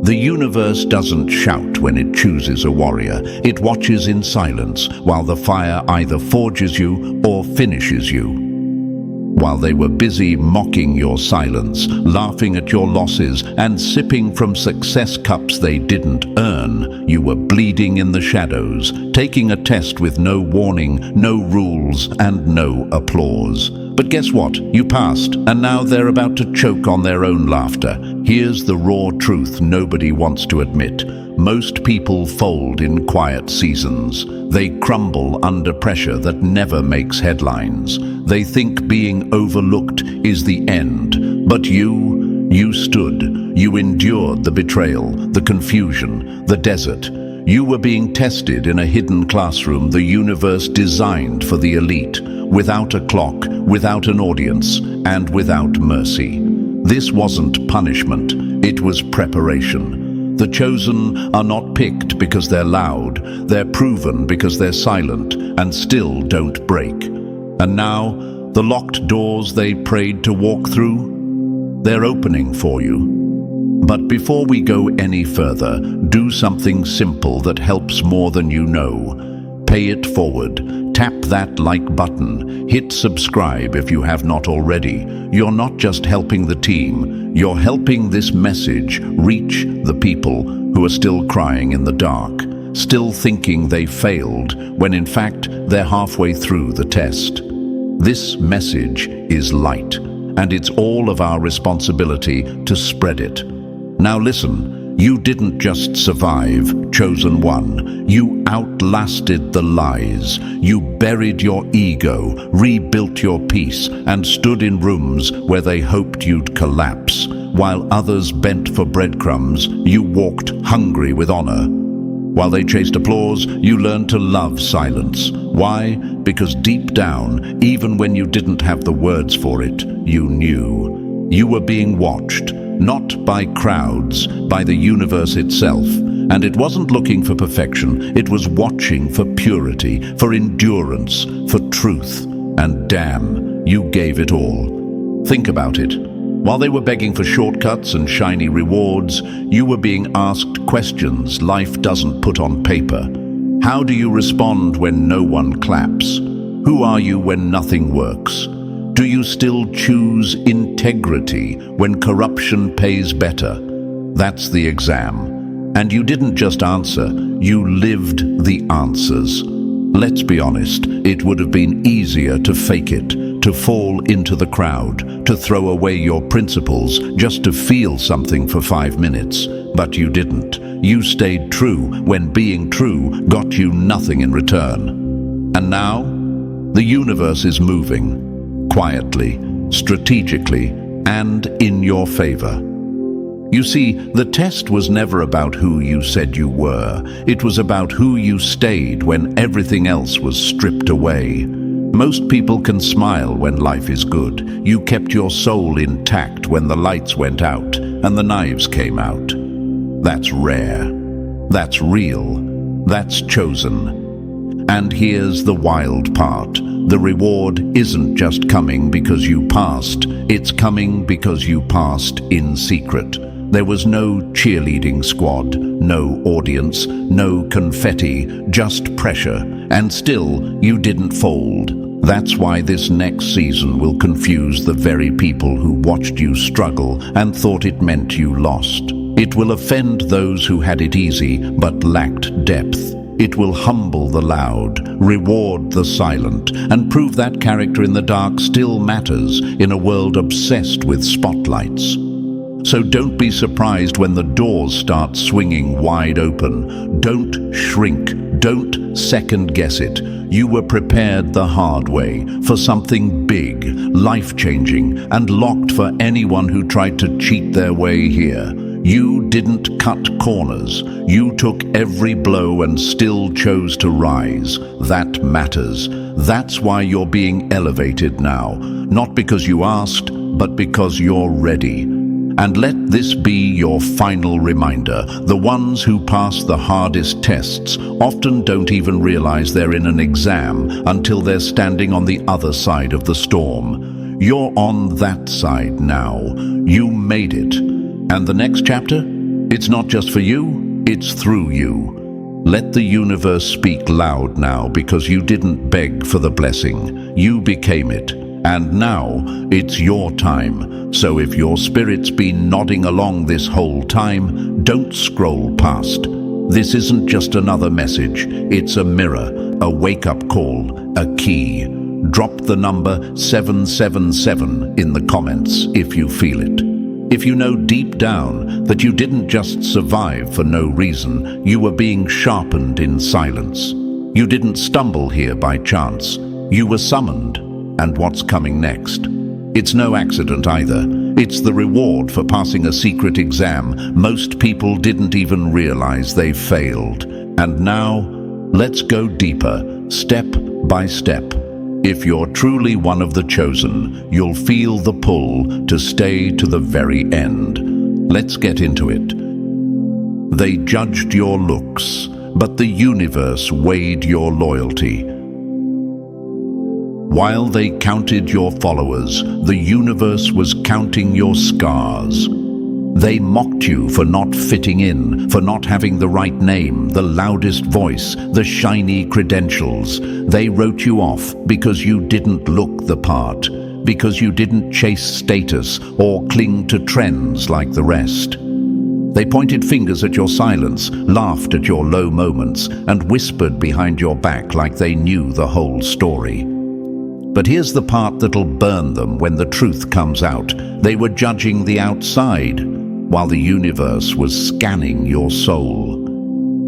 The universe doesn't shout when it chooses a warrior. It watches in silence while the fire either forges you or finishes you. While they were busy mocking your silence, laughing at your losses, and sipping from success cups they didn't earn, you were bleeding in the shadows, taking a test with no warning, no rules, and no applause. But guess what? You passed, and now they're about to choke on their own laughter. Here's the raw truth nobody wants to admit. Most people fold in quiet seasons. They crumble under pressure that never makes headlines. They think being overlooked is the end. But you stood. You endured the betrayal, the confusion, the desert. You were being tested in a hidden classroom the universe designed for the elite, without a clock, without an audience, and without mercy. This wasn't punishment, it was preparation. The chosen are not picked because they're loud, they're proven because they're silent and still don't break. And now, the locked doors they prayed to walk through, they're opening for you. But before we go any further, do something simple that helps more than you know. Pay it forward. Tap that like button. Hit subscribe if you have not already. You're not just helping the team, you're helping this message reach the people who are still crying in the dark, still thinking they failed, when in fact they're halfway through the test. This message is light, and it's all of our responsibility to spread it. Now listen, you didn't just survive, chosen one. You outlasted the lies. You buried your ego, rebuilt your peace, and stood in rooms where they hoped you'd collapse. While others bent for breadcrumbs, you walked hungry with honor. While they chased applause, you learned to love silence. Why? Because deep down, even when you didn't have the words for it, you knew. You were being watched. Not by crowds, by the universe itself. And it wasn't looking for perfection, it was watching for purity, for endurance, for truth. And damn, you gave it all. Think about it. While they were begging for shortcuts and shiny rewards, you were being asked questions life doesn't put on paper. How do you respond when no one claps? Who are you when nothing works? Do you still choose integrity when corruption pays better? That's the exam. And you didn't just answer, you lived the answers. Let's be honest, it would have been easier to fake it, to fall into the crowd, to throw away your principles just to feel something for 5 minutes. But you didn't. You stayed true when being true got you nothing in return. And now, the universe is moving. Quietly, strategically, and in your favor. You see, the test was never about who you said you were. It was about who you stayed when everything else was stripped away. Most people can smile when life is good. You kept your soul intact when the lights went out and the knives came out. That's rare. That's real. That's chosen. And here's the wild part. The reward isn't just coming because you passed. It's coming because you passed in secret. There was no cheerleading squad, no audience, no confetti, just pressure. And still, you didn't fold. That's why this next season will confuse the very people who watched you struggle and thought it meant you lost. It will offend those who had it easy but lacked depth. It will humble the loud, reward the silent, and prove that character in the dark still matters in a world obsessed with spotlights. So don't be surprised when the doors start swinging wide open. Don't shrink. Don't second-guess it. You were prepared the hard way for something big, life-changing, and locked for anyone who tried to cheat their way here. You didn't cut corners. You took every blow and still chose to rise. That matters. That's why you're being elevated now. Not because you asked, but because you're ready. And let this be your final reminder. The ones who pass the hardest tests often don't even realize they're in an exam until they're standing on the other side of the storm. You're on that side now. You made it. And the next chapter? It's not just for you, it's through you. Let the universe speak loud now, because you didn't beg for the blessing. You became it. And now it's your time. So if your spirit's been nodding along this whole time, don't scroll past. This isn't just another message. It's a mirror, a wake-up call, a key. Drop the number 777 in the comments if you feel it. If you know deep down that you didn't just survive for no reason, you were being sharpened in silence. You didn't stumble here by chance. You were summoned. And what's coming next? It's no accident either. It's the reward for passing a secret exam most people didn't even realize they failed. And now, let's go deeper, step by step. If you're truly one of the chosen, you'll feel the pull to stay to the very end. Let's get into it. They judged your looks, but the universe weighed your loyalty. While they counted your followers, the universe was counting your scars. They mocked you for not fitting in, for not having the right name, the loudest voice, the shiny credentials. They wrote you off because you didn't look the part, because you didn't chase status or cling to trends like the rest. They pointed fingers at your silence, laughed at your low moments, and whispered behind your back like they knew the whole story. But here's the part that'll burn them when the truth comes out. They were judging the outside, while the universe was scanning your soul.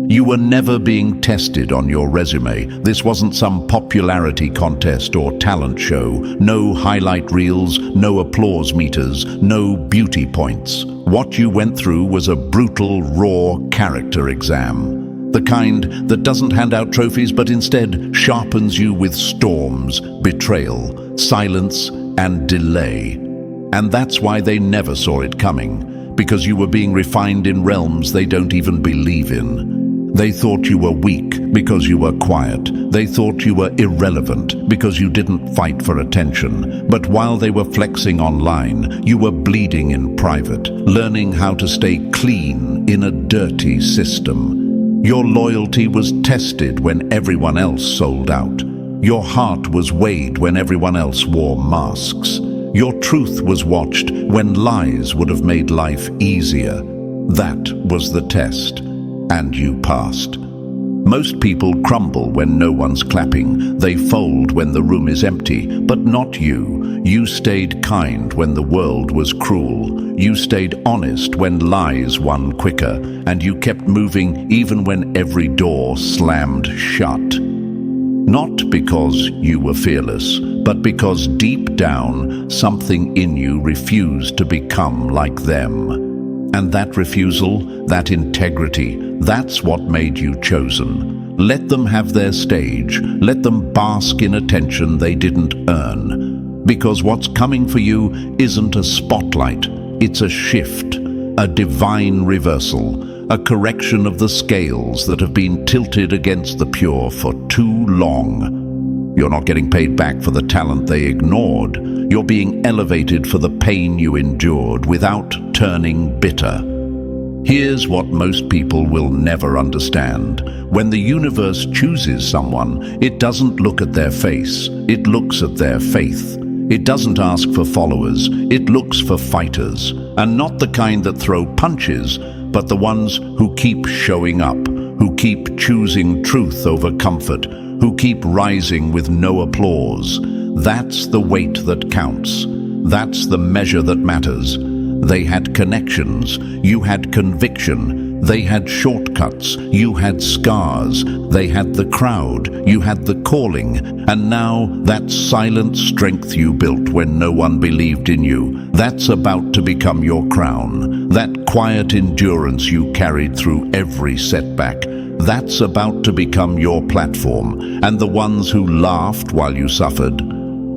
You were never being tested on your resume. This wasn't some popularity contest or talent show. No highlight reels, no applause meters, no beauty points. What you went through was a brutal, raw character exam. The kind that doesn't hand out trophies but instead sharpens you with storms, betrayal, silence, and delay. And that's why they never saw it coming, because you were being refined in realms they don't even believe in. They thought you were weak because you were quiet. They thought you were irrelevant because you didn't fight for attention. But while they were flexing online, you were bleeding in private, learning how to stay clean in a dirty system. Your loyalty was tested when everyone else sold out. Your heart was weighed when everyone else wore masks. Your truth was watched when lies would have made life easier. That was the test, and you passed. Most people crumble when no one's clapping. They fold when the room is empty, but not you. You stayed kind when the world was cruel. You stayed honest when lies won quicker, and you kept moving even when every door slammed shut. Not because you were fearless, but because deep down, something in you refused to become like them. And that refusal, that integrity, that's what made you chosen. Let them have their stage. Let them bask in attention they didn't earn. Because what's coming for you isn't a spotlight. It's a shift, a divine reversal, a correction of the scales that have been tilted against the pure for too long. You're not getting paid back for the talent they ignored. You're being elevated for the pain you endured without turning bitter. Here's what most people will never understand. When the universe chooses someone, it doesn't look at their face. It looks at their faith. It doesn't ask for followers. It looks for fighters. And not the kind that throw punches, but the ones who keep showing up, who keep choosing truth over comfort, who keep rising with no applause. That's the weight that counts. That's the measure that matters. They had connections. You had conviction. They had shortcuts. You had scars. They had the crowd. You had the calling. And now that silent strength you built when no one believed in you, that's about to become your crown. That quiet endurance you carried through every setback, that's about to become your platform. And the ones who laughed while you suffered,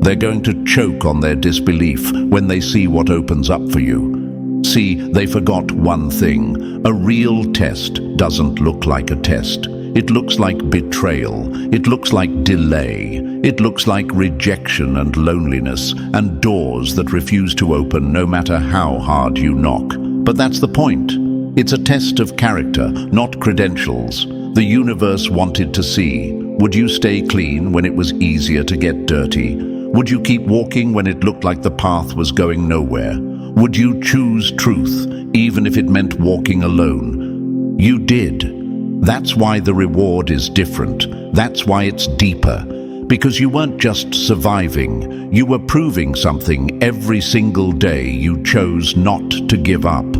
they're going to choke on their disbelief when they see what opens up for you. See, they forgot one thing. A real test doesn't look like a test. It looks like betrayal. It looks like delay. It looks like rejection and loneliness and doors that refuse to open no matter how hard you knock. But that's the point. It's a test of character, not credentials. The universe wanted to see, would you stay clean when it was easier to get dirty? Would you keep walking when it looked like the path was going nowhere? Would you choose truth, even if it meant walking alone? You did. That's why the reward is different. That's why it's deeper. Because you weren't just surviving, you were proving something every single day you chose not to give up.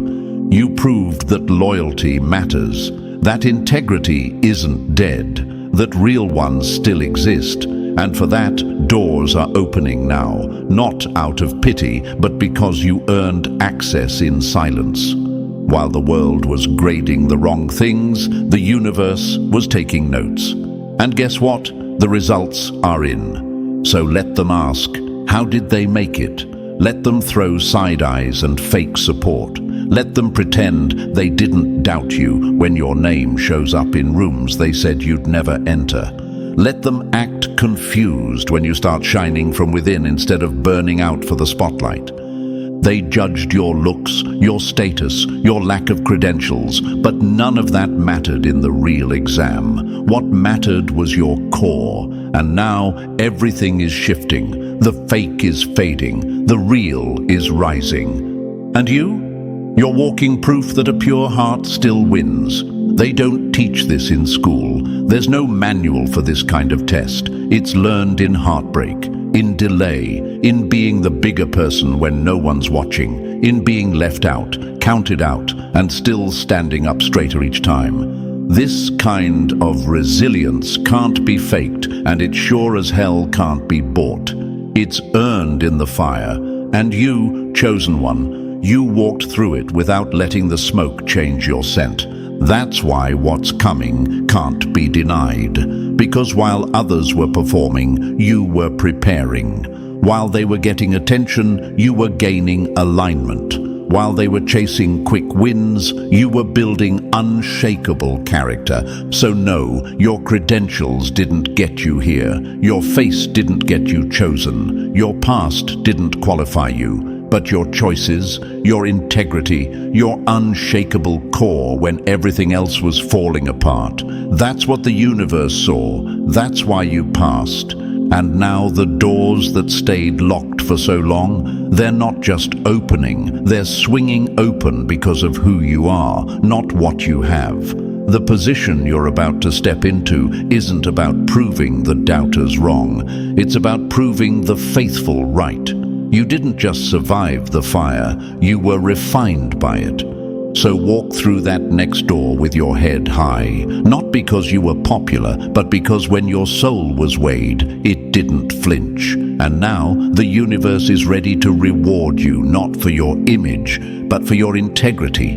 You proved that loyalty matters, that integrity isn't dead, that real ones still exist, and for that, doors are opening now, not out of pity, but because you earned access in silence. While the world was grading the wrong things, the universe was taking notes. And guess what? The results are in. So let them ask, how did they make it? Let them throw side eyes and fake support. Let them pretend they didn't doubt you when your name shows up in rooms they said you'd never enter. Let them act confused when you start shining from within instead of burning out for the spotlight. They judged your looks, your status, your lack of credentials, but none of that mattered in the real exam. What mattered was your core, and now everything is shifting. The fake is fading, the real is rising. And you? You're walking proof that a pure heart still wins. They don't teach this in school. There's no manual for this kind of test. It's learned in heartbreak, in delay, in being the bigger person when no one's watching, in being left out, counted out, and still standing up straighter each time. This kind of resilience can't be faked, and it sure as hell can't be bought. It's earned in the fire, and you, chosen one, you walked through it without letting the smoke change your scent. That's why what's coming can't be denied. Because while others were performing, you were preparing. While they were getting attention, you were gaining alignment. While they were chasing quick wins, you were building unshakable character. So no, your credentials didn't get you here. Your face didn't get you chosen. Your past didn't qualify you. But your choices, your integrity, your unshakable core when everything else was falling apart. That's what the universe saw. That's why you passed. And now the doors that stayed locked for so long, they're not just opening, they're swinging open because of who you are, not what you have. The position you're about to step into isn't about proving the doubters wrong. It's about proving the faithful right. You didn't just survive the fire, you were refined by it. So walk through that next door with your head high, not because you were popular, but because when your soul was weighed, it didn't flinch. And now the universe is ready to reward you, not for your image, but for your integrity.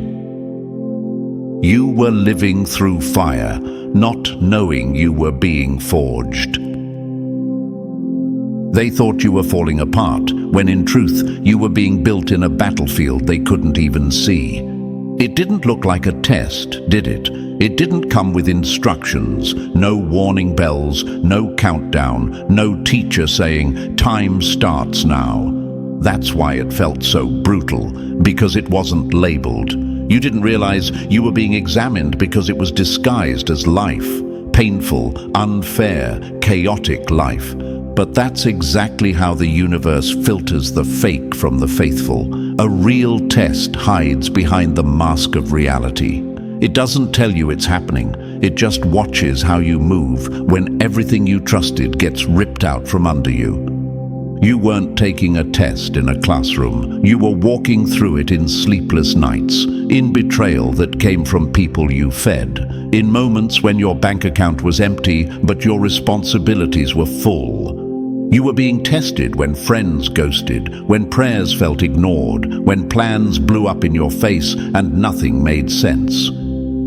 You were living through fire, not knowing you were being forged. They thought you were falling apart, when in truth, you were being built in a battlefield they couldn't even see. It didn't look like a test, did it? It didn't come with instructions, no warning bells, no countdown, no teacher saying, "Time starts now." That's why it felt so brutal, because it wasn't labeled. You didn't realize you were being examined because it was disguised as life. Painful, unfair, chaotic life. But that's exactly how the universe filters the fake from the faithful. A real test hides behind the mask of reality. It doesn't tell you it's happening. It just watches how you move when everything you trusted gets ripped out from under you. You weren't taking a test in a classroom. You were walking through it in sleepless nights, in betrayal that came from people you fed, in moments when your bank account was empty but your responsibilities were full. You were being tested when friends ghosted, when prayers felt ignored, when plans blew up in your face and nothing made sense.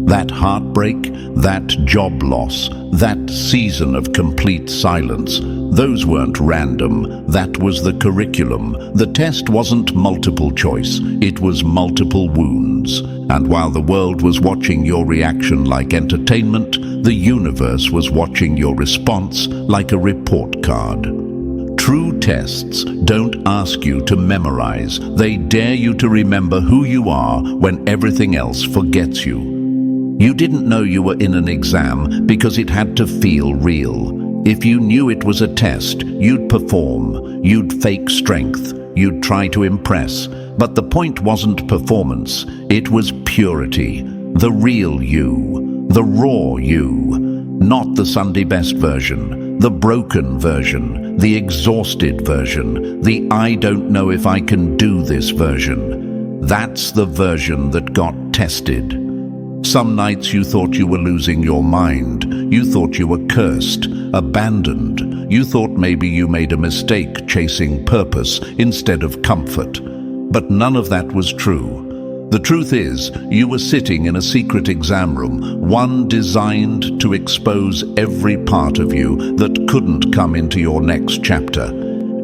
That heartbreak, that job loss, that season of complete silence, those weren't random. That was the curriculum. The test wasn't multiple choice, it was multiple wounds. And while the world was watching your reaction like entertainment, the universe was watching your response like a report card. True tests don't ask you to memorize. They dare you to remember who you are when everything else forgets you. You didn't know you were in an exam because it had to feel real. If you knew it was a test, you'd perform, you'd fake strength, you'd try to impress. But the point wasn't performance, it was purity. The real you, the raw you. Not the Sunday best version, the broken version, the exhausted version, the I don't know if I can do this version. That's the version that got tested. Some nights you thought you were losing your mind. You thought you were cursed, abandoned. You thought maybe you made a mistake chasing purpose instead of comfort. But none of that was true. The truth is, you were sitting in a secret exam room, one designed to expose every part of you that couldn't come into your next chapter.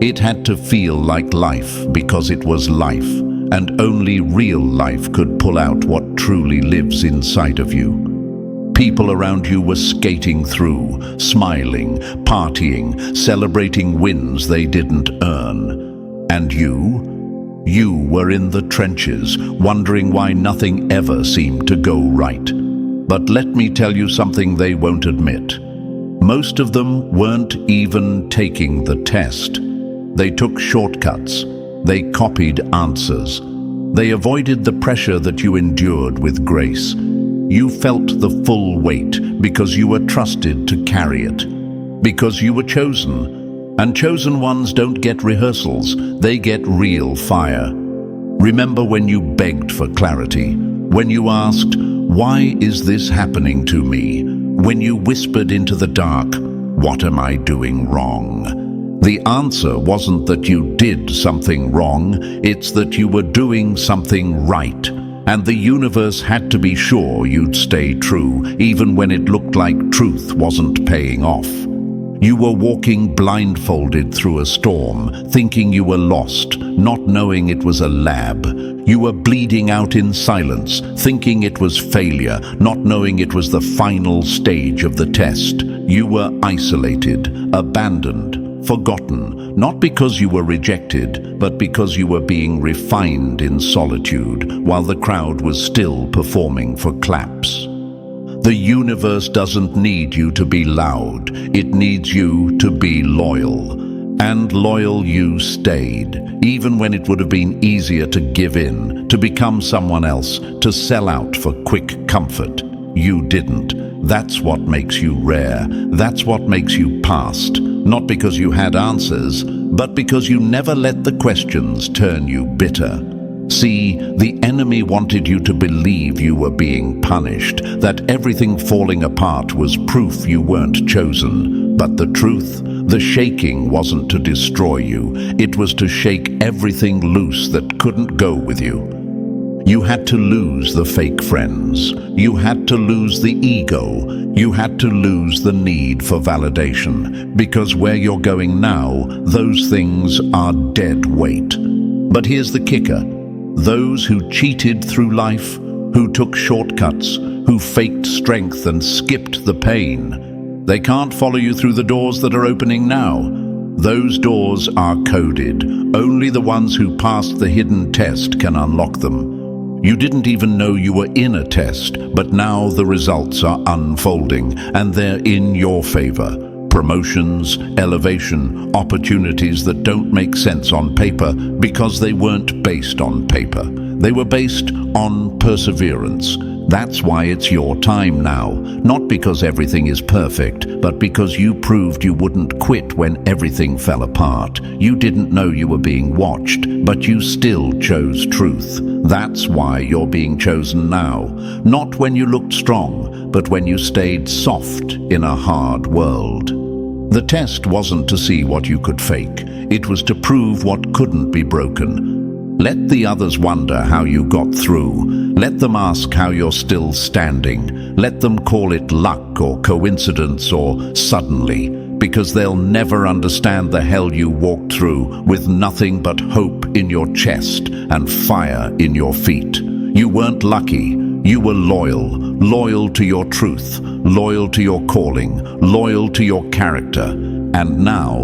It had to feel like life because it was life, and only real life could pull out what truly lives inside of you. People around you were skating through, smiling, partying, celebrating wins they didn't earn. And you were in the trenches, wondering why nothing ever seemed to go right. But let me tell you something they won't admit. Most of them weren't even taking the test. They took shortcuts. They copied answers. They avoided the pressure that you endured with grace. You felt the full weight because you were trusted to carry it. Because you were chosen. And chosen ones don't get rehearsals, they get real fire. Remember when you begged for clarity, when you asked, why is this happening to me? When you whispered into the dark, what am I doing wrong? The answer wasn't that you did something wrong, it's that you were doing something right. And the universe had to be sure you'd stay true, even when it looked like truth wasn't paying off. You were walking blindfolded through a storm, thinking you were lost, not knowing it was a lab. You were bleeding out in silence, thinking it was failure, not knowing it was the final stage of the test. You were isolated, abandoned, forgotten, not because you were rejected, but because you were being refined in solitude, while the crowd was still performing for claps. The universe doesn't need you to be loud, it needs you to be loyal. And loyal you stayed, even when it would have been easier to give in, to become someone else, to sell out for quick comfort. You didn't. That's what makes you rare. That's what makes you past. Not because you had answers, but because you never let the questions turn you bitter. See, the enemy wanted you to believe you were being punished, that everything falling apart was proof you weren't chosen. But the truth, the shaking wasn't to destroy you. It was to shake everything loose that couldn't go with you. You had to lose the fake friends. You had to lose the ego. You had to lose the need for validation. Because where you're going now, those things are dead weight. But here's the kicker. Those who cheated through life, who took shortcuts, who faked strength and skipped the pain, they can't follow you through the doors that are opening now. Those doors are coded. Only the ones who passed the hidden test can unlock them. You didn't even know you were in a test, but now the results are unfolding, and they're in your favor. Promotions, elevation, opportunities that don't make sense on paper because they weren't based on paper. They were based on perseverance. That's why it's your time now, not because everything is perfect, but because you proved you wouldn't quit when everything fell apart. You didn't know you were being watched, but you still chose truth. That's why you're being chosen now, not when you looked strong, but when you stayed soft in a hard world. The test wasn't to see what you could fake. It was to prove what couldn't be broken. Let the others wonder how you got through. Let them ask how you're still standing. Let them call it luck or coincidence or suddenly, because they'll never understand the hell you walked through with nothing but hope in your chest and fire in your feet. You weren't lucky. You were loyal, loyal to your truth, loyal to your calling, loyal to your character. And now,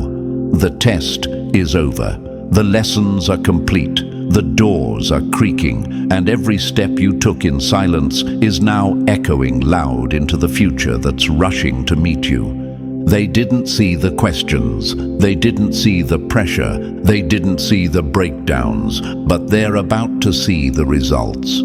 The test is over. The lessons are complete. The doors are creaking, and every step you took in silence is now echoing loud into the future that's rushing to meet you. They didn't see the questions, they didn't see the pressure, they didn't see the breakdowns, but they're about to see the results.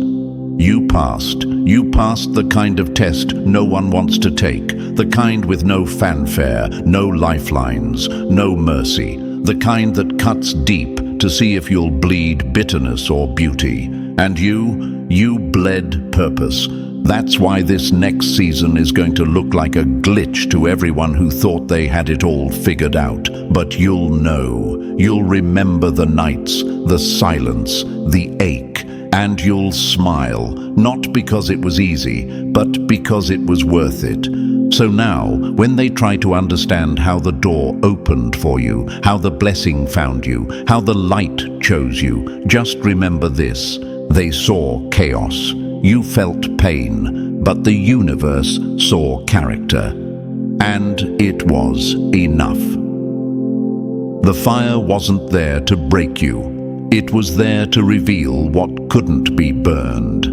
You passed the kind of test no one wants to take, the kind with no fanfare, no lifelines, no mercy, the kind that cuts deep to see if you'll bleed bitterness or beauty. And you bled purpose. That's why this next season is going to look like a glitch to everyone who thought they had it all figured out. But you'll know. You'll remember the nights, the silence, the ache, and you'll smile, not because it was easy, but because it was worth it. So now, when they try to understand how the door opened for you, how the blessing found you, how the light chose you, just remember this. They saw chaos. You felt pain, but the universe saw character. And it was enough. The fire wasn't there to break you. It was there to reveal what couldn't be burned.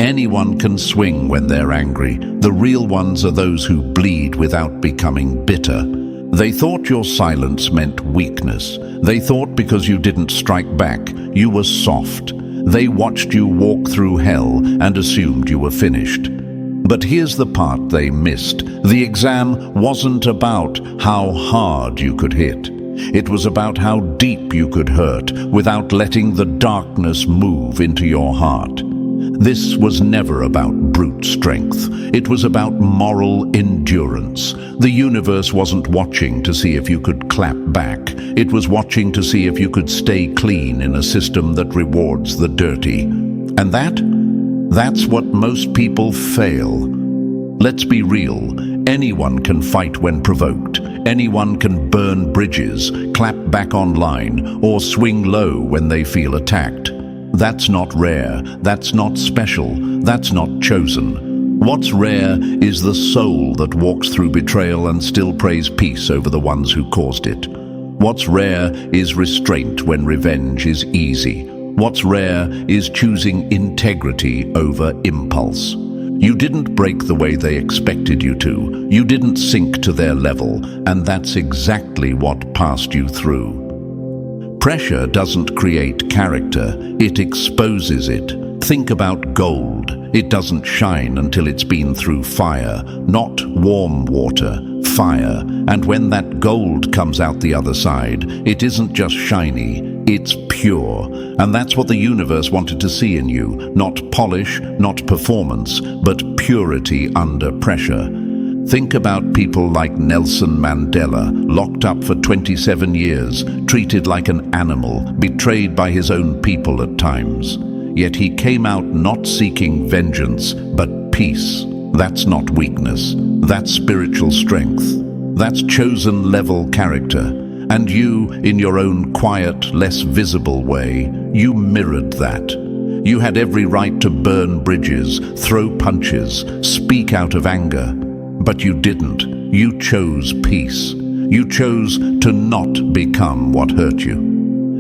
Anyone can swing when they're angry. The real ones are those who bleed without becoming bitter. They thought your silence meant weakness. They thought because you didn't strike back, you were soft. They watched you walk through hell and assumed you were finished. But here's the part they missed. The exam wasn't about how hard you could hit. It was about how deep you could hurt without letting the darkness move into your heart. This was never about brute strength. It was about moral endurance. The universe wasn't watching to see if you could clap back. It was watching to see if you could stay clean in a system that rewards the dirty. And that's what most people fail. Let's be real. Anyone can fight when provoked. Anyone can burn bridges, clap back online, or swing low when they feel attacked. That's not rare, that's not special, that's not chosen. What's rare is the soul that walks through betrayal and still prays peace over the ones who caused it. What's rare is restraint when revenge is easy. What's rare is choosing integrity over impulse. You didn't break the way they expected you to. You didn't sink to their level, and that's exactly what passed you through. Pressure doesn't create character, it exposes it. Think about gold. It doesn't shine until it's been through fire, not warm water, fire. And when that gold comes out the other side, it isn't just shiny, it's pure. And that's what the universe wanted to see in you. Not polish, not performance, but purity under pressure. Think about people like Nelson Mandela, locked up for 27 years, treated like an animal, betrayed by his own people at times. Yet he came out not seeking vengeance, but peace. That's not weakness. That's spiritual strength. That's chosen level character. And you, in your own quiet, less visible way, you mirrored that. You had every right to burn bridges, throw punches, speak out of anger. But you didn't. You chose peace. You chose to not become what hurt you.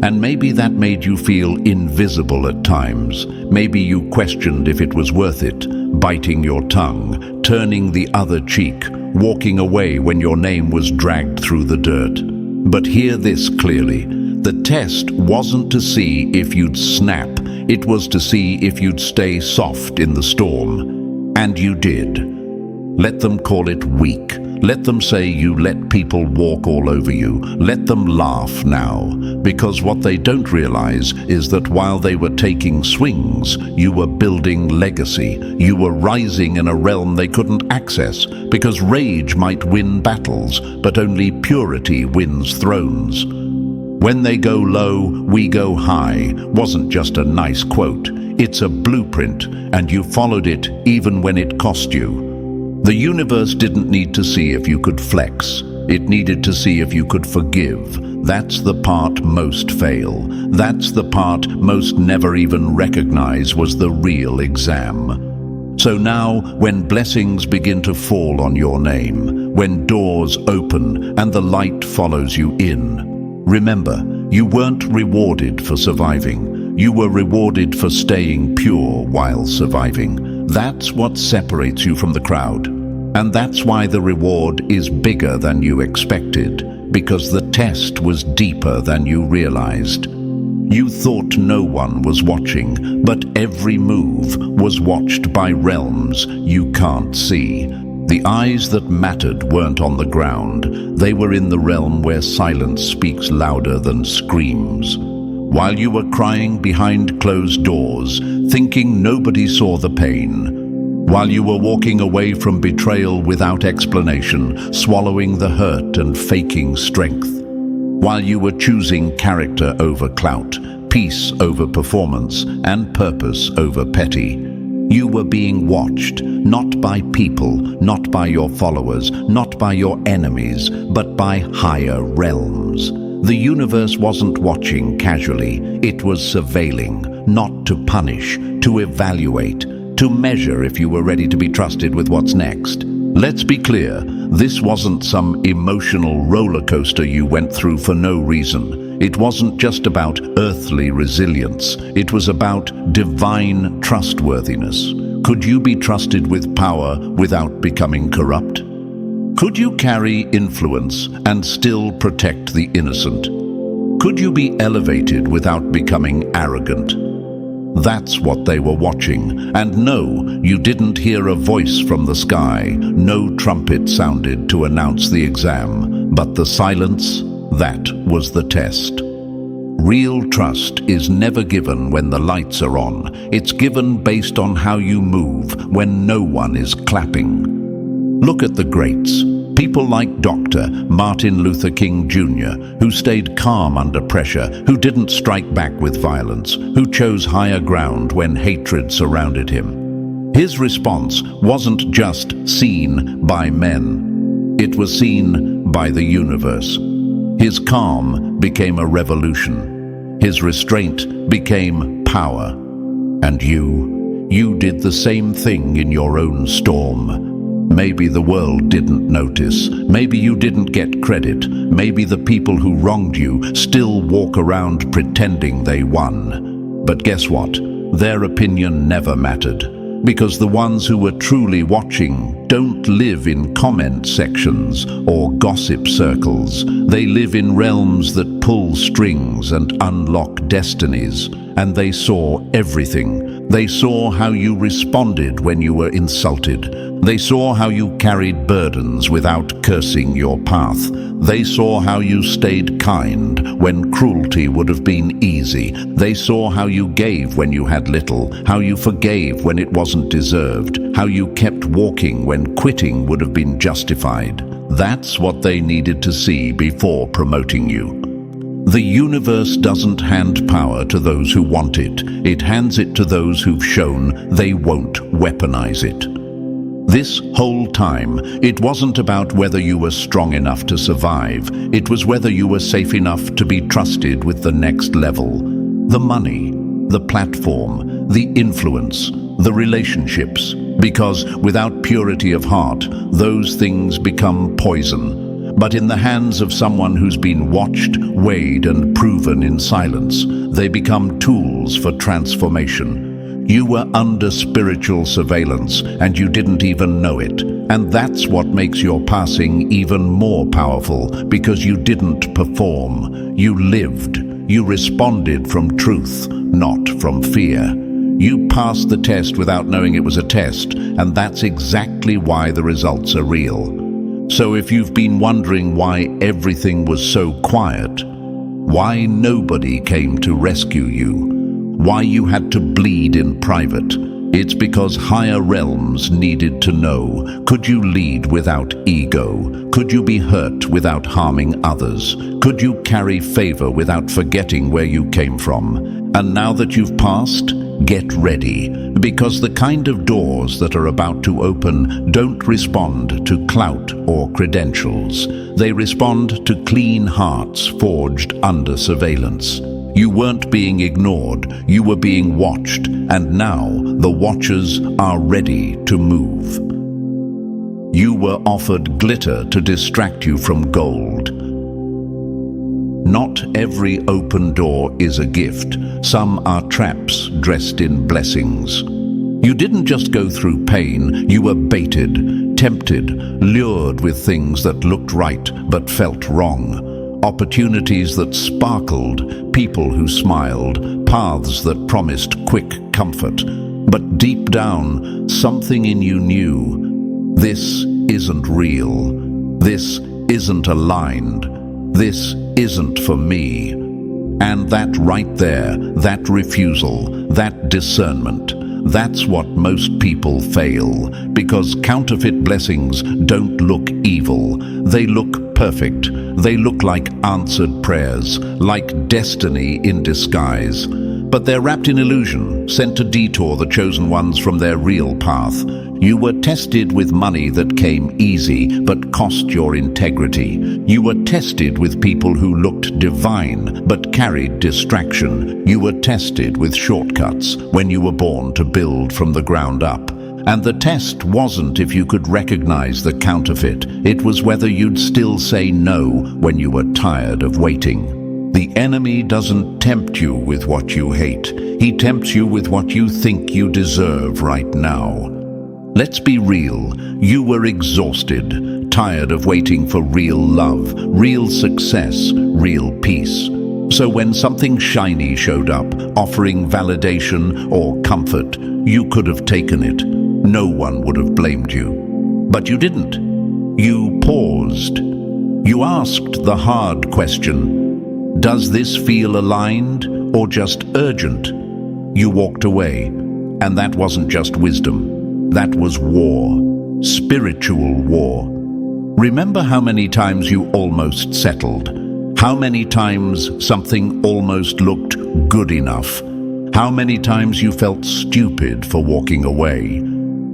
And maybe that made you feel invisible at times. Maybe you questioned if it was worth it, biting your tongue, turning the other cheek, walking away when your name was dragged through the dirt. But hear this clearly. The test wasn't to see if you'd snap. It was to see if you'd stay soft in the storm. And you did. Let them call it weak. Let them say you let people walk all over you. Let them laugh now. Because what they don't realize is that while they were taking swings, you were building legacy. You were rising in a realm they couldn't access. Because rage might win battles, but only purity wins thrones. When they go low, we go high wasn't just a nice quote. It's a blueprint, and you followed it even when it cost you. The universe didn't need to see if you could flex. It needed to see if you could forgive. That's the part most fail. That's the part most never even recognize was the real exam. So now, when blessings begin to fall on your name, when doors open and the light follows you in. Remember, you weren't rewarded for surviving. You were rewarded for staying pure while surviving. That's what separates you from the crowd. And that's why the reward is bigger than you expected, because the test was deeper than you realized. You thought no one was watching, but every move was watched by realms you can't see. The eyes that mattered weren't on the ground. They were in the realm where silence speaks louder than screams. While you were crying behind closed doors, thinking nobody saw the pain. While you were walking away from betrayal without explanation, swallowing the hurt and faking strength. While you were choosing character over clout, peace over performance, and purpose over petty. You were being watched, not by people, not by your followers, not by your enemies, but by higher realms. The universe wasn't watching casually, it was surveilling, not to punish, to evaluate, to measure if you were ready to be trusted with what's next. Let's be clear, this wasn't some emotional roller coaster you went through for no reason. It wasn't just about earthly resilience, it was about divine trustworthiness. Could you be trusted with power without becoming corrupt? Could you carry influence and still protect the innocent? Could you be elevated without becoming arrogant? That's what they were watching. And no, you didn't hear a voice from the sky. No trumpet sounded to announce the exam. But the silence, that was the test. Real trust is never given when the lights are on. It's given based on how you move when no one is clapping. Look at the greats. People like Dr. Martin Luther King Jr., who stayed calm under pressure, who didn't strike back with violence, who chose higher ground when hatred surrounded him. His response wasn't just seen by men. It was seen by the universe. His calm became a revolution. His restraint became power. And you did the same thing in your own storm. Maybe the world didn't notice. Maybe you didn't get credit. Maybe the people who wronged you still walk around pretending they won. But guess what? Their opinion never mattered. Because the ones who were truly watching don't live in comment sections or gossip circles. They live in realms that pull strings and unlock destinies. And they saw everything. They saw how you responded when you were insulted. They saw how you carried burdens without cursing your path. They saw how you stayed kind when cruelty would have been easy. They saw how you gave when you had little, how you forgave when it wasn't deserved, how you kept walking when quitting would have been justified. That's what they needed to see before promoting you. The universe doesn't hand power to those who want it. It hands it to those who've shown they won't weaponize it. This whole time, it wasn't about whether you were strong enough to survive. It was whether you were safe enough to be trusted with the next level. The money, the platform, the influence, the relationships. Because without purity of heart, those things become poison. But in the hands of someone who's been watched, weighed, and proven in silence, they become tools for transformation. You were under spiritual surveillance, and you didn't even know it. And that's what makes your passing even more powerful, because you didn't perform. You lived. You responded from truth, not from fear. You passed the test without knowing it was a test, and that's exactly why the results are real. So if you've been wondering why everything was so quiet, why nobody came to rescue you, why you had to bleed in private, it's because higher realms needed to know. Could you lead without ego? Could you be hurt without harming others? Could you carry favor without forgetting where you came from? And now that you've passed, get ready, because the kind of doors that are about to open don't respond to clout or credentials. They respond to clean hearts forged under surveillance. You weren't being ignored, you were being watched, and now the watchers are ready to move. You were offered glitter to distract you from gold. Not every open door is a gift. Some are traps dressed in blessings. You didn't just go through pain, you were baited, tempted, lured with things that looked right but felt wrong. Opportunities that sparkled, people who smiled, paths that promised quick comfort. But deep down, something in you knew, this isn't real. This isn't aligned. This isn't for me. And that right there, that refusal, that discernment, that's what most people fail, because counterfeit blessings don't look evil. They look perfect. They look like answered prayers, like destiny in disguise. But they're wrapped in illusion, sent to detour the chosen ones from their real path. You were tested with money that came easy, but cost your integrity. You were tested with people who looked divine, but carried distraction. You were tested with shortcuts when you were born to build from the ground up. And the test wasn't if you could recognize the counterfeit. It was whether you'd still say no when you were tired of waiting. The enemy doesn't tempt you with what you hate. He tempts you with what you think you deserve right now. Let's be real. You were exhausted, tired of waiting for real love, real success, real peace. So when something shiny showed up, offering validation or comfort, you could have taken it. No one would have blamed you. But you didn't. You paused. You asked the hard question, does this feel aligned or just urgent? You walked away, and that wasn't just wisdom. That was war, spiritual war. Remember how many times you almost settled? How many times something almost looked good enough? How many times you felt stupid for walking away?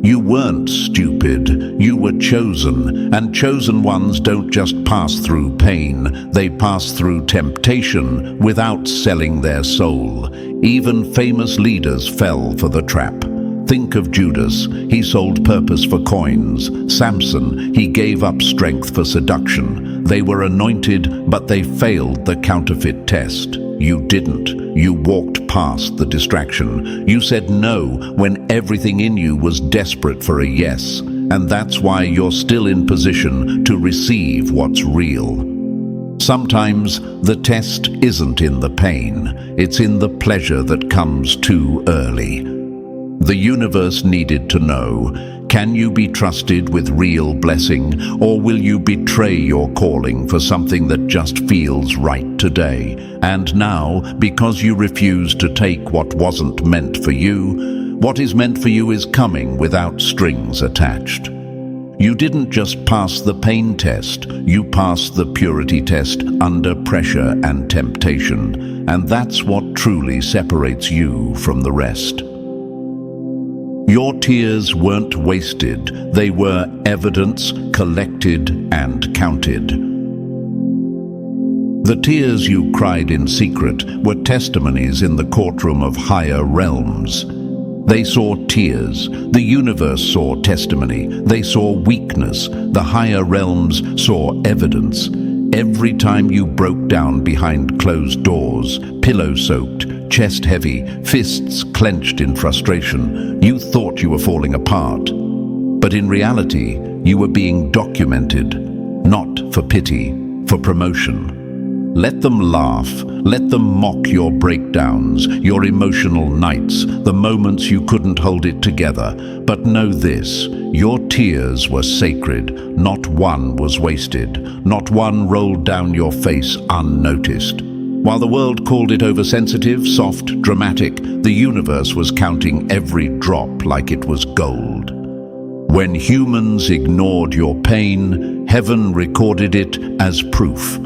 You weren't stupid, you were chosen, and chosen ones don't just pass through pain, they pass through temptation without selling their soul. Even famous leaders fell for the trap. Think of Judas, he sold purpose for coins. Samson, he gave up strength for seduction. They were anointed, but they failed the counterfeit test. You didn't. You walked past the distraction. You said no when everything in you was desperate for a yes. And that's why you're still in position to receive what's real. Sometimes the test isn't in the pain. It's in the pleasure that comes too early. The universe needed to know, can you be trusted with real blessing, or will you betray your calling for something that just feels right today? And now, because you refuse to take what wasn't meant for you, what is meant for you is coming without strings attached. You didn't just pass the pain test, you passed the purity test under pressure and temptation, and that's what truly separates you from the rest. Your tears weren't wasted, they were evidence collected and counted. The tears you cried in secret were testimonies in the courtroom of higher realms. They saw tears, the universe saw testimony, they saw weakness, the higher realms saw evidence. Every time you broke down behind closed doors, pillow-soaked, chest-heavy, fists clenched in frustration, you thought you were falling apart. But in reality, you were being documented, not for pity, for promotion. Let them laugh, let them mock your breakdowns, your emotional nights, the moments you couldn't hold it together. But know this, your tears were sacred, not one was wasted, not one rolled down your face unnoticed. While the world called it oversensitive, soft, dramatic, the universe was counting every drop like it was gold. When humans ignored your pain, heaven recorded it as proof.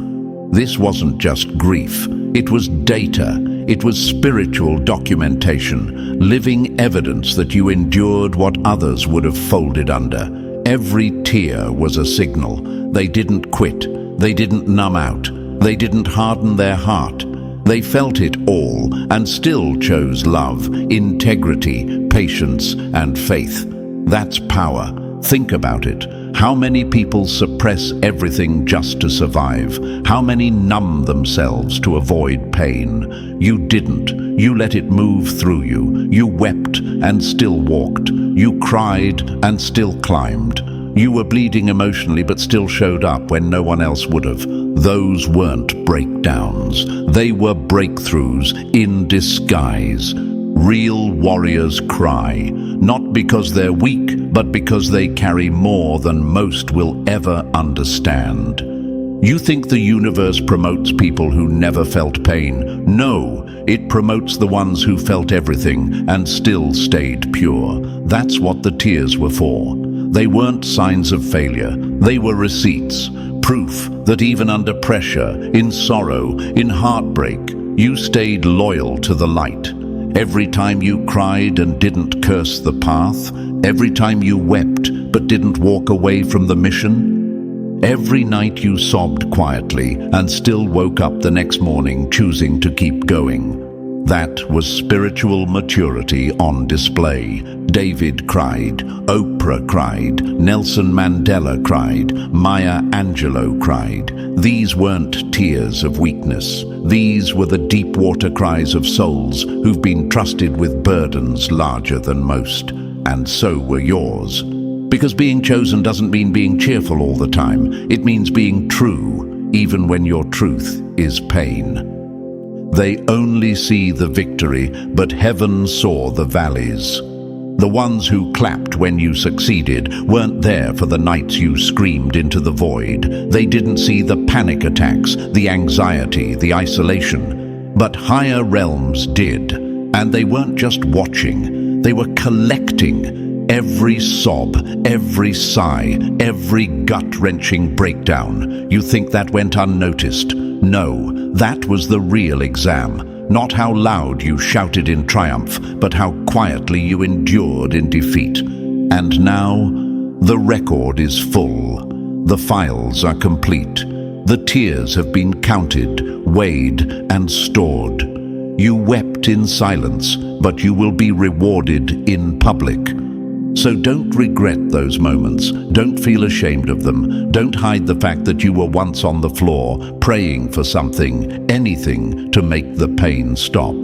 This wasn't just grief, it was data, it was spiritual documentation, living evidence that you endured what others would have folded under. Every tear was a signal. They didn't quit, they didn't numb out, they didn't harden their heart. They felt it all and still chose love, integrity, patience, and faith. That's power. Think about it. How many people suppress everything just to survive? How many numb themselves to avoid pain? You didn't. You let it move through you. You wept and still walked. You cried and still climbed. You were bleeding emotionally but still showed up when no one else would have. Those weren't breakdowns. They were breakthroughs in disguise. Real warriors cry, not because they're weak, but because they carry more than most will ever understand. You think the universe promotes people who never felt pain? No, it promotes the ones who felt everything and still stayed pure. That's what the tears were for. They weren't signs of failure. They were receipts, proof that even under pressure, in sorrow, in heartbreak, you stayed loyal to the light. Every time you cried and didn't curse the path, every time you wept but didn't walk away from the mission, every night you sobbed quietly and still woke up the next morning choosing to keep going. That was spiritual maturity on display. David cried, Oprah cried, Nelson Mandela cried, Maya Angelou cried. These weren't tears of weakness. These were the deep water cries of souls who've been trusted with burdens larger than most. And so were yours. Because being chosen doesn't mean being cheerful all the time. It means being true, even when your truth is pain. They only see the victory, but heaven saw the valleys. The ones who clapped when you succeeded weren't there for the nights you screamed into the void. They didn't see the panic attacks, the anxiety, the isolation. But higher realms did. And they weren't just watching, they were collecting every sob, every sigh, every gut-wrenching breakdown. You think that went unnoticed? No, that was the real exam. Not how loud you shouted in triumph, but how quietly you endured in defeat. And now, the record is full. The files are complete. The tears have been counted, weighed, and stored. You wept in silence, but you will be rewarded in public. So don't regret those moments. Don't feel ashamed of them. Don't hide the fact that you were once on the floor, praying for something, anything, to make the pain stop.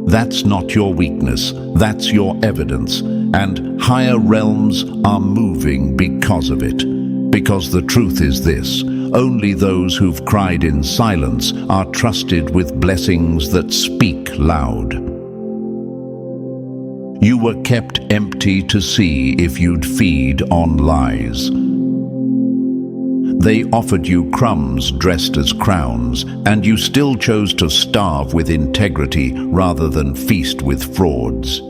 That's not your weakness. That's your evidence. And higher realms are moving because of it. Because the truth is this: only those who've cried in silence are trusted with blessings that speak loud. You were kept empty to see if you'd feed on lies. They offered you crumbs dressed as crowns, and you still chose to starve with integrity rather than feast with frauds.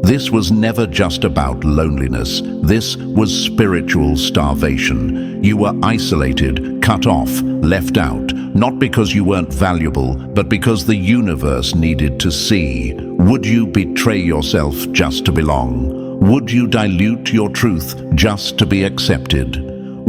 This was never just about loneliness. This was spiritual starvation. You were isolated, cut off, left out, not because you weren't valuable, but because the universe needed to see. Would you betray yourself just to belong? Would you dilute your truth just to be accepted?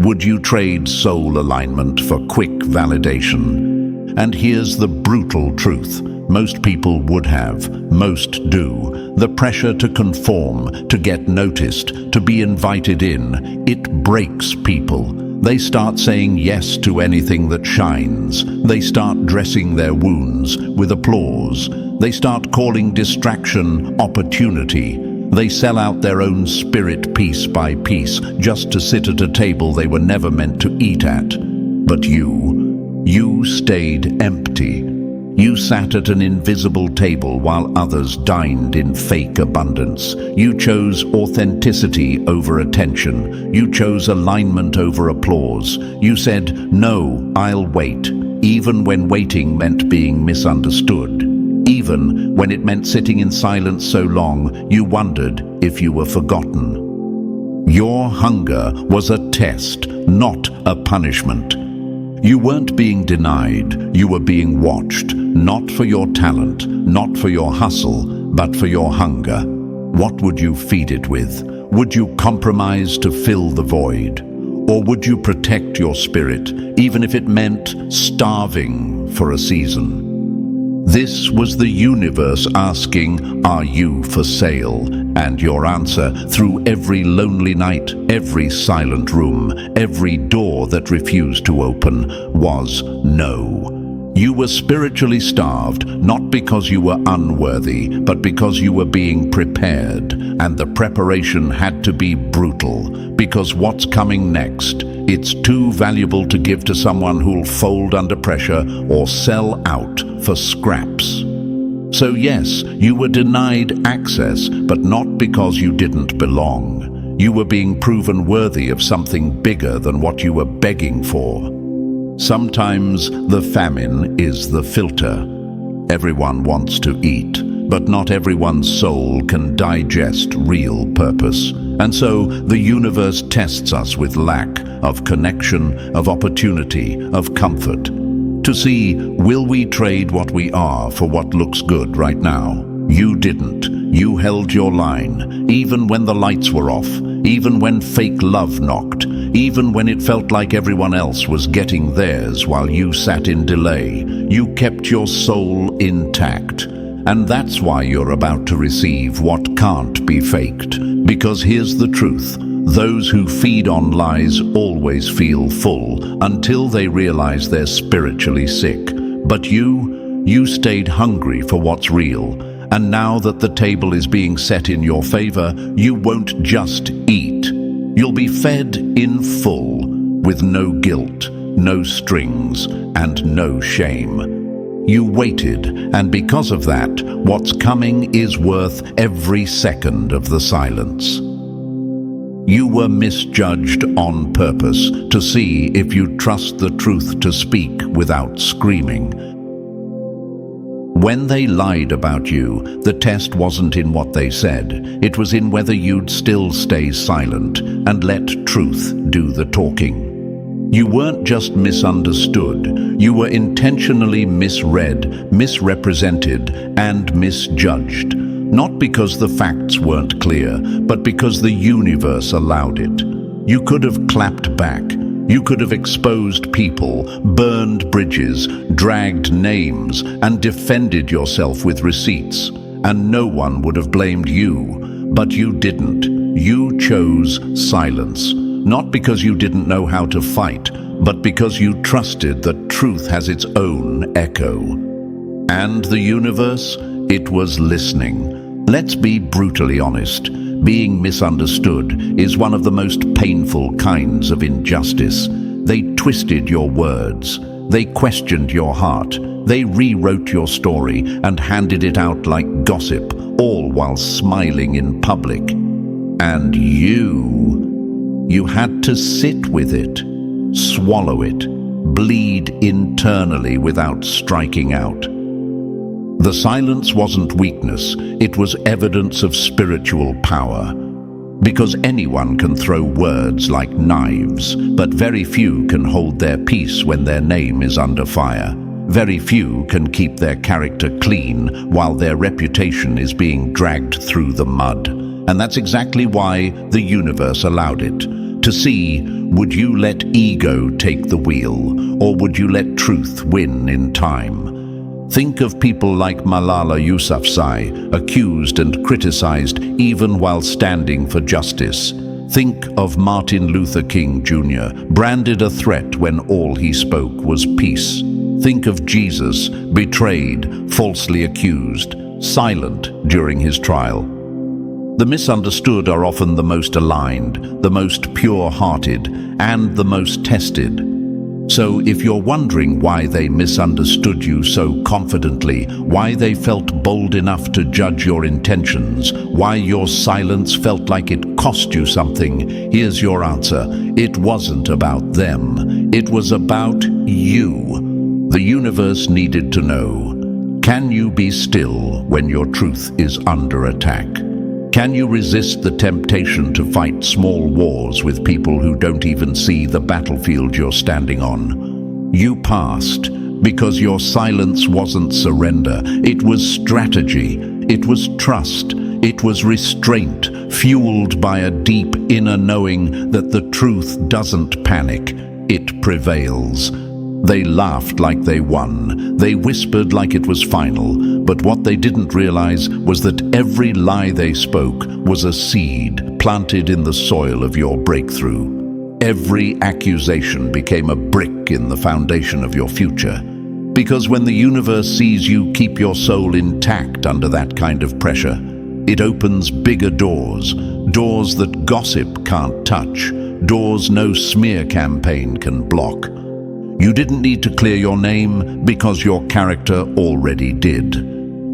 Would you trade soul alignment for quick validation? And here's the brutal truth. Most people would have, most do. The pressure to conform, to get noticed, to be invited in, it breaks people. They start saying yes to anything that shines. They start dressing their wounds with applause. They start calling distraction opportunity. They sell out their own spirit piece by piece just to sit at a table they were never meant to eat at. But you stayed empty. You sat at an invisible table while others dined in fake abundance. You chose authenticity over attention. You chose alignment over applause. You said, "No, I'll wait," even when waiting meant being misunderstood. Even when it meant sitting in silence so long, you wondered if you were forgotten. Your hunger was a test, not a punishment. You weren't being denied, you were being watched, not for your talent, not for your hustle, but for your hunger. What would you feed it with? Would you compromise to fill the void? Or would you protect your spirit, even if it meant starving for a season? This was the universe asking, are you for sale? And your answer, through every lonely night, every silent room, every door that refused to open, was no. You were spiritually starved, not because you were unworthy, but because you were being prepared. And the preparation had to be brutal, because what's coming next, it's too valuable to give to someone who'll fold under pressure or sell out for scraps. So yes, you were denied access, but not because you didn't belong. You were being proven worthy of something bigger than what you were begging for. Sometimes the famine is the filter. Everyone wants to eat, but not everyone's soul can digest real purpose. And so the universe tests us with lack of connection, of opportunity, of comfort. To see, will we trade what we are for what looks good right now? You didn't. You held your line, even when the lights were off, even when fake love knocked, even when it felt like everyone else was getting theirs while you sat in delay. You kept your soul intact. And that's why you're about to receive what can't be faked. Because here's the truth. Those who feed on lies always feel full until they realize they're spiritually sick. But you stayed hungry for what's real. And now that the table is being set in your favor, you won't just eat. You'll be fed in full, with no guilt, no strings, and no shame. You waited, and because of that, what's coming is worth every second of the silence. You were misjudged on purpose to see if you'd trust the truth to speak without screaming. When they lied about you, the test wasn't in what they said. It was in whether you'd still stay silent and let truth do the talking. You weren't just misunderstood. You were intentionally misread, misrepresented, and misjudged. Not because the facts weren't clear, but because the universe allowed it. You could have clapped back. You could have exposed people, burned bridges, dragged names, and defended yourself with receipts. And no one would have blamed you. But you didn't. You chose silence. Not because you didn't know how to fight, but because you trusted that truth has its own echo. And the universe? It was listening. Let's be brutally honest. Being misunderstood is one of the most painful kinds of injustice. They twisted your words. They questioned your heart. They rewrote your story and handed it out like gossip, all while smiling in public. And you had to sit with it, swallow it, bleed internally without striking out. The silence wasn't weakness, it was evidence of spiritual power. Because anyone can throw words like knives, but very few can hold their peace when their name is under fire. Very few can keep their character clean while their reputation is being dragged through the mud. And that's exactly why the universe allowed it. To see, would you let ego take the wheel, or would you let truth win in time? Think of people like Malala Yousafzai, accused and criticized even while standing for justice. Think of Martin Luther King Jr., branded a threat when all he spoke was peace. Think of Jesus, betrayed, falsely accused, silent during his trial. The misunderstood are often the most aligned, the most pure-hearted, and the most tested. So if you're wondering why they misunderstood you so confidently, why they felt bold enough to judge your intentions, why your silence felt like it cost you something, here's your answer. It wasn't about them. It was about you. The universe needed to know. Can you be still when your truth is under attack? Can you resist the temptation to fight small wars with people who don't even see the battlefield you're standing on? You passed because your silence wasn't surrender. It was strategy. It was trust. It was restraint, fueled by a deep inner knowing that the truth doesn't panic. It prevails. They laughed like they won. They whispered like it was final. But what they didn't realize was that every lie they spoke was a seed planted in the soil of your breakthrough. Every accusation became a brick in the foundation of your future. Because when the universe sees you keep your soul intact under that kind of pressure, it opens bigger doors, doors that gossip can't touch, doors no smear campaign can block. You didn't need to clear your name because your character already did.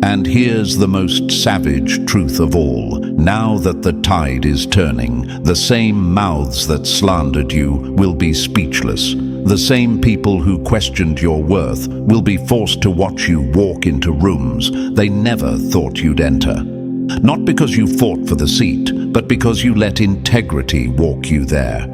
And here's the most savage truth of all. Now that the tide is turning, the same mouths that slandered you will be speechless. The same people who questioned your worth will be forced to watch you walk into rooms they never thought you'd enter. Not because you fought for the seat, but because you let integrity walk you there.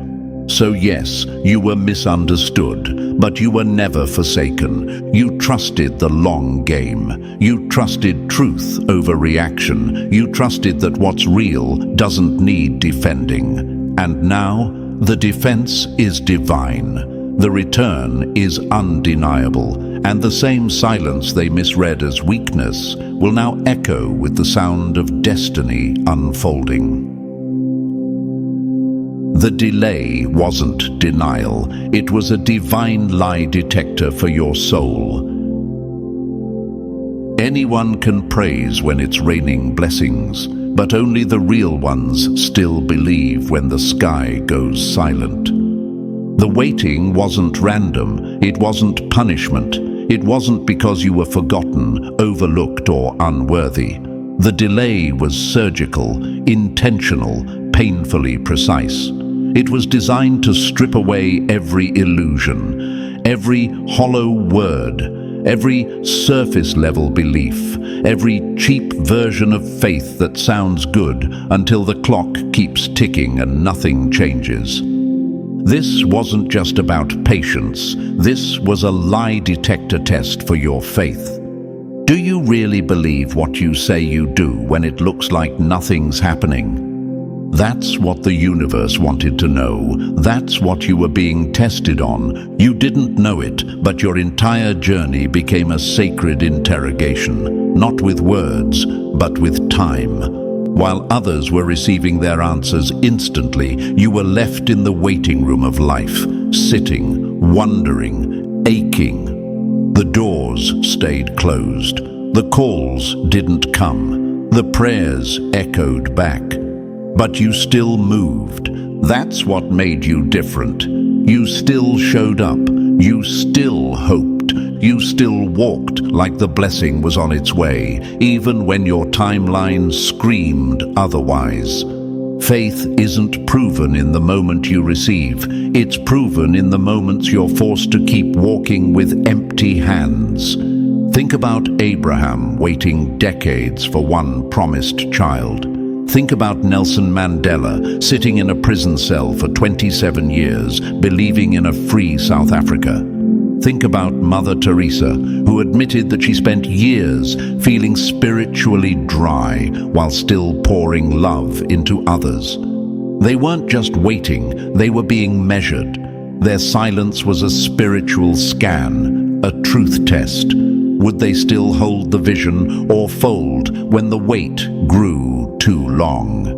So yes, you were misunderstood, but you were never forsaken. You trusted the long game. You trusted truth over reaction. You trusted that what's real doesn't need defending. And now, the defense is divine. The return is undeniable, and the same silence they misread as weakness will now echo with the sound of destiny unfolding. The delay wasn't denial. It was a divine lie detector for your soul. Anyone can praise when it's raining blessings, but only the real ones still believe when the sky goes silent. The waiting wasn't random. It wasn't punishment. It wasn't because you were forgotten, overlooked, or unworthy. The delay was surgical, intentional, painfully precise. It was designed to strip away every illusion, every hollow word, every surface-level belief, every cheap version of faith that sounds good until the clock keeps ticking and nothing changes. This wasn't just about patience. This was a lie detector test for your faith. Do you really believe what you say you do when it looks like nothing's happening? That's what the universe wanted to know. That's what you were being tested on. You didn't know it, but your entire journey became a sacred interrogation, not with words, but with time. While others were receiving their answers instantly, you were left in the waiting room of life, sitting, wondering, aching. The doors stayed closed. The calls didn't come. The prayers echoed back. But you still moved. That's what made you different. You still showed up. You still hoped. You still walked like the blessing was on its way, even when your timeline screamed otherwise. Faith isn't proven in the moment you receive. It's proven in the moments you're forced to keep walking with empty hands. Think about Abraham waiting decades for one promised child. Think about Nelson Mandela sitting in a prison cell for 27 years, believing in a free South Africa. Think about Mother Teresa, who admitted that she spent years feeling spiritually dry while still pouring love into others. They weren't just waiting, they were being measured. Their silence was a spiritual scan, a truth test. Would they still hold the vision or fold when the wait grew too long?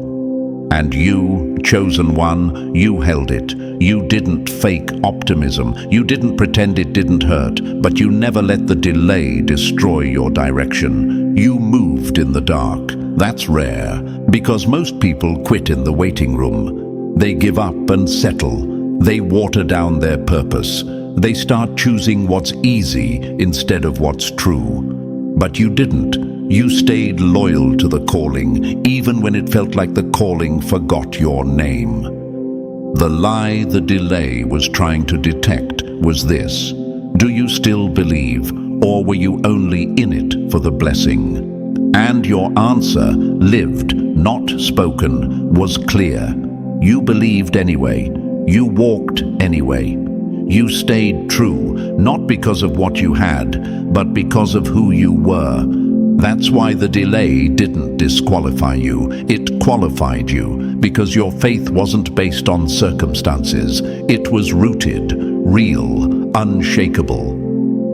And you, chosen one, you held it. You didn't fake optimism. You didn't pretend it didn't hurt, but you never let the delay destroy your direction. You moved in the dark. That's rare, because most people quit in the waiting room. They give up and settle. They water down their purpose. They start choosing what's easy instead of what's true. But you didn't. You stayed loyal to the calling, even when it felt like the calling forgot your name. The lie the delay was trying to detect was this: do you still believe, or were you only in it for the blessing? And your answer, lived, not spoken, was clear. You believed anyway. You walked anyway. You stayed true, not because of what you had, but because of who you were. That's why the delay didn't disqualify you. It qualified you, because your faith wasn't based on circumstances. It was rooted, real, unshakable.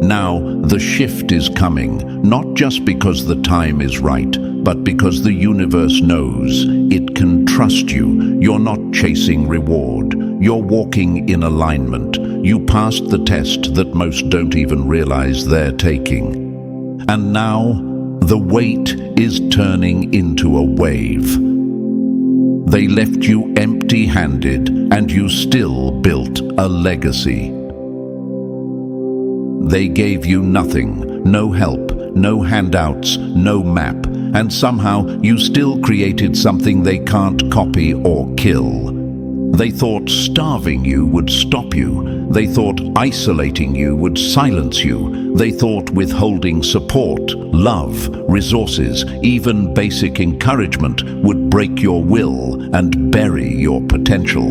Now, the shift is coming, not just because the time is right, but because the universe knows it can trust you. You're not chasing reward. You're walking in alignment. You passed the test that most don't even realize they're taking. And now, the weight is turning into a wave. They left you empty-handed, and you still built a legacy. They gave you nothing, no help, no handouts, no map, and somehow you still created something they can't copy or kill. They thought starving you would stop you. They thought isolating you would silence you. They thought withholding support, love, resources, even basic encouragement would break your will and bury your potential.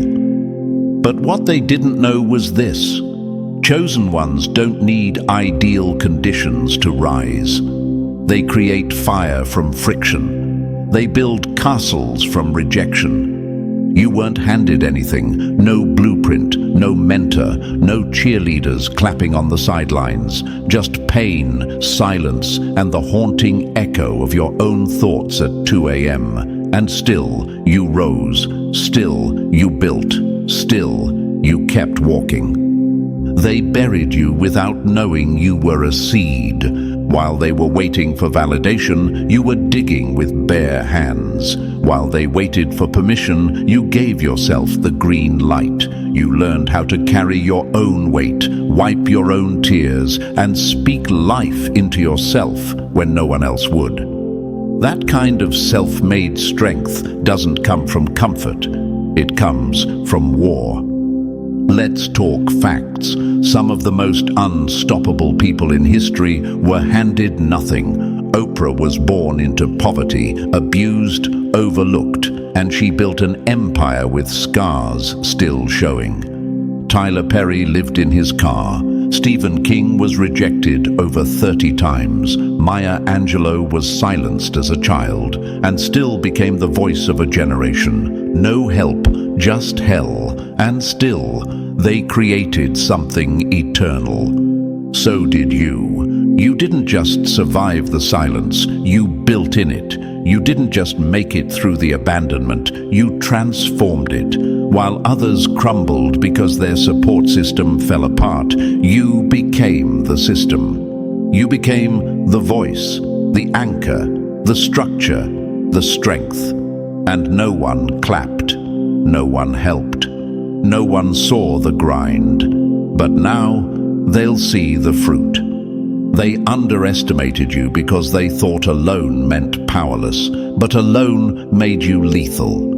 But what they didn't know was this: chosen ones don't need ideal conditions to rise. They create fire from friction. They build castles from rejection. You weren't handed anything, no blueprint, no mentor, no cheerleaders clapping on the sidelines, just pain, silence, and the haunting echo of your own thoughts at 2 a.m. And still, you rose. Still, you built. Still, you kept walking. They buried you without knowing you were a seed. While they were waiting for validation, you were digging with bare hands. While they waited for permission, you gave yourself the green light. You learned how to carry your own weight, wipe your own tears, and speak life into yourself when no one else would. That kind of self-made strength doesn't come from comfort. It comes from war. Let's talk facts. Some of the most unstoppable people in history were handed nothing. Oprah was born into poverty, abused, overlooked, and she built an empire with scars still showing. Tyler Perry lived in his car. Stephen King was rejected over 30 times. Maya Angelou was silenced as a child and still became the voice of a generation. No help, just hell, and still they created something eternal. So did you. You didn't just survive the silence, you built in it. You didn't just make it through the abandonment, you transformed it. While others crumbled because their support system fell apart, you became the system. You became the voice, the anchor, the structure, the strength. And no one clapped, no one helped, no one saw the grind. But now they'll see the fruit. They underestimated you because they thought alone meant powerless, but alone made you lethal.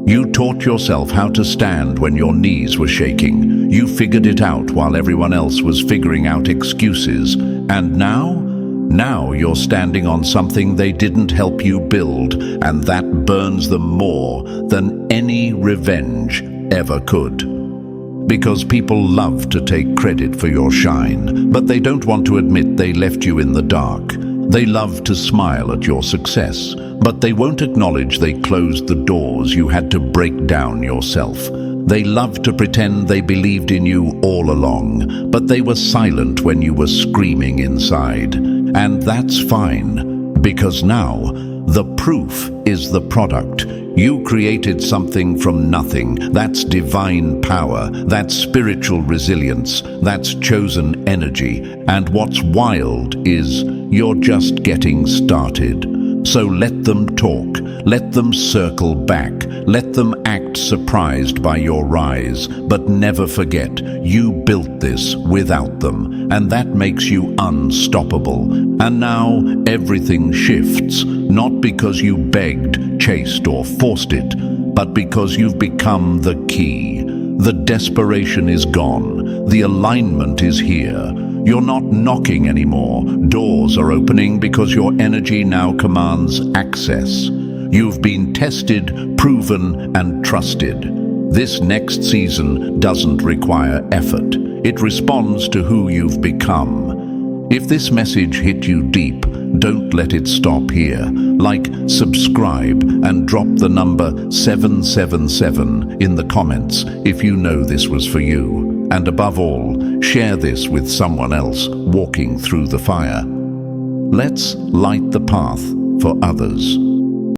You taught yourself how to stand when your knees were shaking. You figured it out while everyone else was figuring out excuses. And now you're standing on something they didn't help you build, and that burns them more than any revenge ever could. Because people love to take credit for your shine, but they don't want to admit they left you in the dark. They love to smile at your success, but they won't acknowledge they closed the doors you had to break down yourself. They love to pretend they believed in you all along, but they were silent when you were screaming inside. And that's fine, because now the proof is the product. You created something from nothing. That's divine power. That's spiritual resilience. That's chosen energy. And what's wild is you're just getting started. So let them talk. Let them circle back. Let them act surprised by your rise. But never forget, you built this without them. And that makes you unstoppable. And now everything shifts. Not because you begged, chased, or forced it, but because you've become the key. The desperation is gone. The alignment is here. You're not knocking anymore. Doors are opening because your energy now commands access. You've been tested, proven, and trusted. This next season doesn't require effort. It responds to who you've become. If this message hit you deep, don't let it stop here. Like, subscribe, and drop the number 777 in the comments if you know this was for you. And above all, share this with someone else walking through the fire. Let's light the path for others.